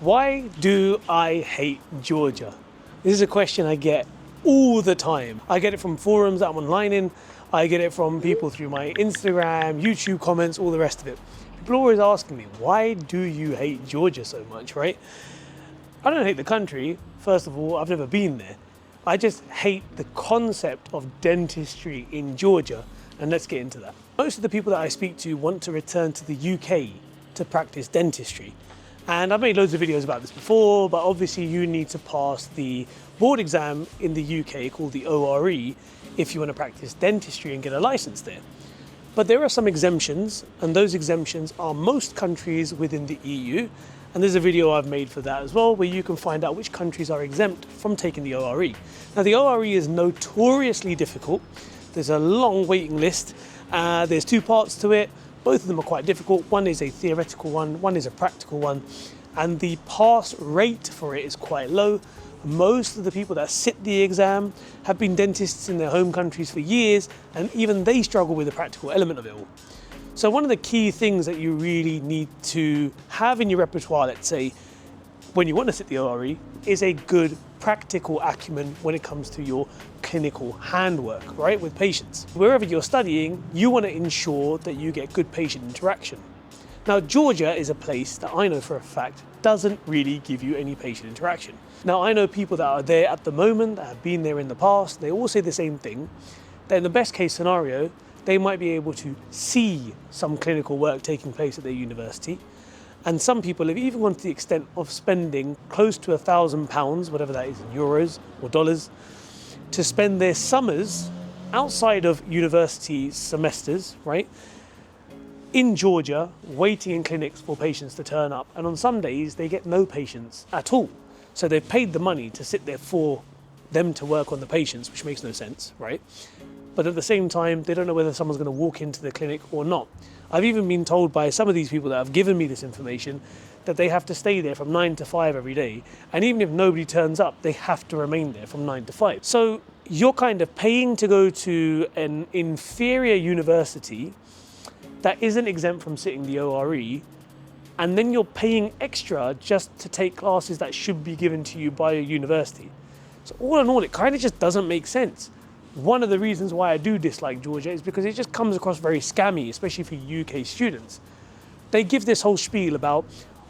Why do I hate Georgia? This is a question I get all the time. I get it from forums that I'm online in. I get it from people through my Instagram, YouTube comments, all the rest of it. People are always asking me, why do you hate Georgia so much, right? I don't hate the country. First of all, I've never been there. I just hate the concept of dentistry in Georgia, and let's get into that. Most of the people that I speak to want to return to the UK to practice dentistry. And I've made loads of videos about this before, but obviously you need to pass the board exam in the UK called the ORE if you want to practice dentistry and get a license there. But there are some exemptions, and those exemptions are most countries within the EU. And there's a video I've made for that as well, where you can find out which countries are exempt from taking the ORE. Now, the ORE is notoriously difficult. There's a long waiting list. There's two parts to it. Both of them are quite difficult. One is a theoretical one is a practical one. And the pass rate for it is quite low. Most of the people that sit the exam have been dentists in their home countries for years, and even they struggle with the practical element of it all. So one of the key things that you really need to have in your repertoire, let's say, when you want to sit the ORE, is a good practical acumen when it comes to your clinical handwork, right, with patients. Wherever you're studying, you want to ensure that you get good patient interaction. Now, Georgia is a place that I know for a fact doesn't really give you any patient interaction. Now, I know people that are there at the moment, that have been there in the past, they all say the same thing, that in the best case scenario, they might be able to see some clinical work taking place at their university. And some people have even gone to the extent of spending close to £1,000, whatever that is in euros or dollars, to spend their summers outside of university semesters, right, in Georgia, waiting in clinics for patients to turn up. And on some days, they get no patients at all. So they've paid the money to sit there for them to work on the patients, which makes no sense, right? But at the same time, they don't know whether someone's going to walk into the clinic or not. I've even been told by some of these people that have given me this information that they have to stay there from 9 to 5 every day. And even if nobody turns up, they have to remain there from 9 to 5. So you're kind of paying to go to an inferior university that isn't exempt from sitting the ORE, and then you're paying extra just to take classes that should be given to you by a university. So all in all, it kind of just doesn't make sense. One of the reasons why I do dislike Georgia is because it just comes across very scammy, especially for UK students. They give this whole spiel about,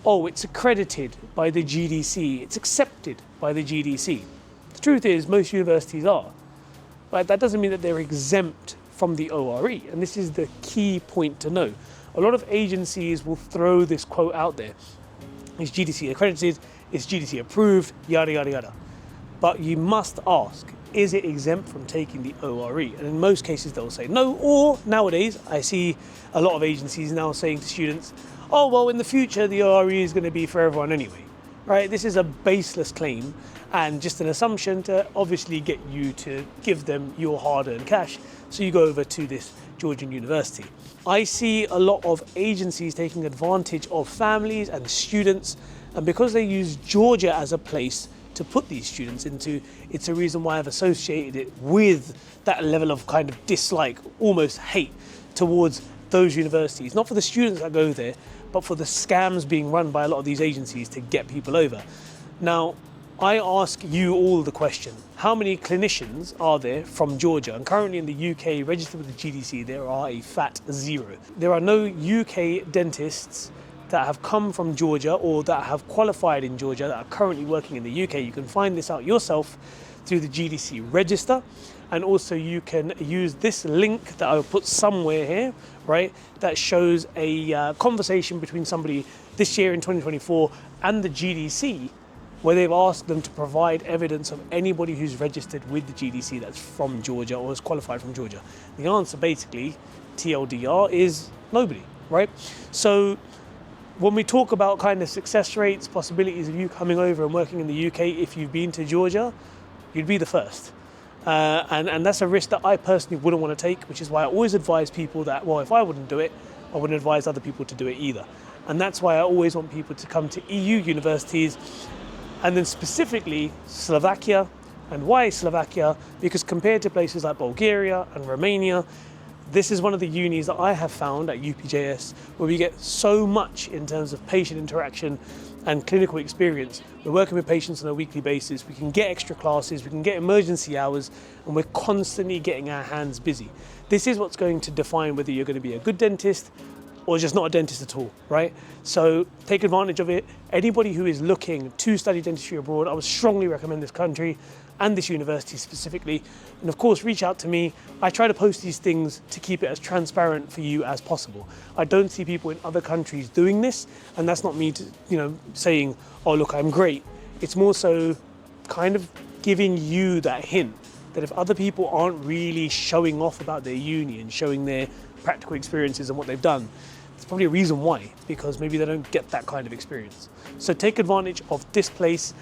oh, it's accredited by the GDC, it's accepted by the GDC. The truth is, most universities are, but that doesn't mean that they're exempt from the ORE, and this is the key point to know. A lot of agencies will throw this quote out there. It's GDC accredited, it's GDC approved, yada, yada, yada. But you must ask, is it exempt from taking the ORE? And in most cases they'll say no, or nowadays I see a lot of agencies now saying to students, oh, well, in the future the ORE is going to be for everyone anyway, right? This is a baseless claim and just an assumption to obviously get you to give them your hard-earned cash, so you go over to this Georgian university. I see a lot of agencies taking advantage of families and students, and because they use Georgia as a place to put these students into, it's a reason why I've associated it with that level of kind of dislike, almost hate towards those universities. Not for the students that go there, but for the scams being run by a lot of these agencies to get people over. Now, I ask you all the question, how many clinicians are there from Georgia? And currently in the UK, registered with the GDC, there are a fat 0. There are no UK dentists that have come from Georgia or that have qualified in Georgia that are currently working in the UK. You can find this out yourself through the GDC register, and also you can use this link that I'll put somewhere here, right, that shows a conversation between somebody this year in 2024 and the GDC, where they've asked them to provide evidence of anybody who's registered with the GDC that's from Georgia or is qualified from Georgia. The answer basically, TLDR, is nobody, right? So when we talk about kind of success rates, possibilities of you coming over and working in the UK, if you've been to Georgia, you'd be the first. And that's a risk that I personally wouldn't want to take, which is why I always advise people that, well, if I wouldn't do it, I wouldn't advise other people to do it either. And that's why I always want people to come to EU universities, and then specifically Slovakia. And why Slovakia? Because compared to places like Bulgaria and Romania, This is one of the unis that I have found at UPJS where we get so much in terms of patient interaction and clinical experience. We're working with patients on a weekly basis. We can get extra classes, we can get emergency hours, and we're constantly getting our hands busy. This is what's going to define whether you're going to be a good dentist or just not a dentist at all, right? So take advantage of it. Anybody who is looking to study dentistry abroad, I would strongly recommend this country and this university specifically. And of course, reach out to me. I try to post these things to keep it as transparent for you as possible. I don't see people in other countries doing this, and that's not me saying, oh look, I'm great. It's more so kind of giving you that hint that if other people aren't really showing off about their uni and showing their practical experiences and what they've done, there's probably a reason why, because maybe they don't get that kind of experience. So take advantage of this place,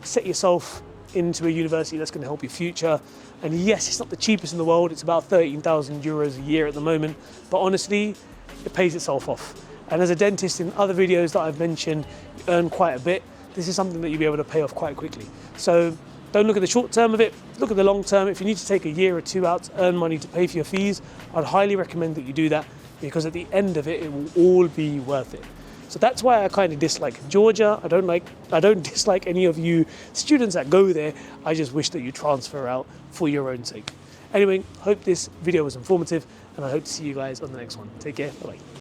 set yourself into a university that's going to help your future. And yes, it's not the cheapest in the world, it's about 13,000 euros a year at the moment, but honestly, it pays itself off. And as a dentist, in other videos that I've mentioned, you earn quite a bit. This is something that you'll be able to pay off quite quickly. So don't look at the short term of it, look at the long term. If you need to take a year or two out to earn money to pay for your fees, I'd highly recommend that you do that, because at the end of it, it will all be worth it. So that's why I kind of dislike Georgia. I don't dislike any of you students that go there. I just wish that you transfer out for your own sake. Anyway, hope this video was informative, and I hope to see you guys on the next one. Take care, bye-bye.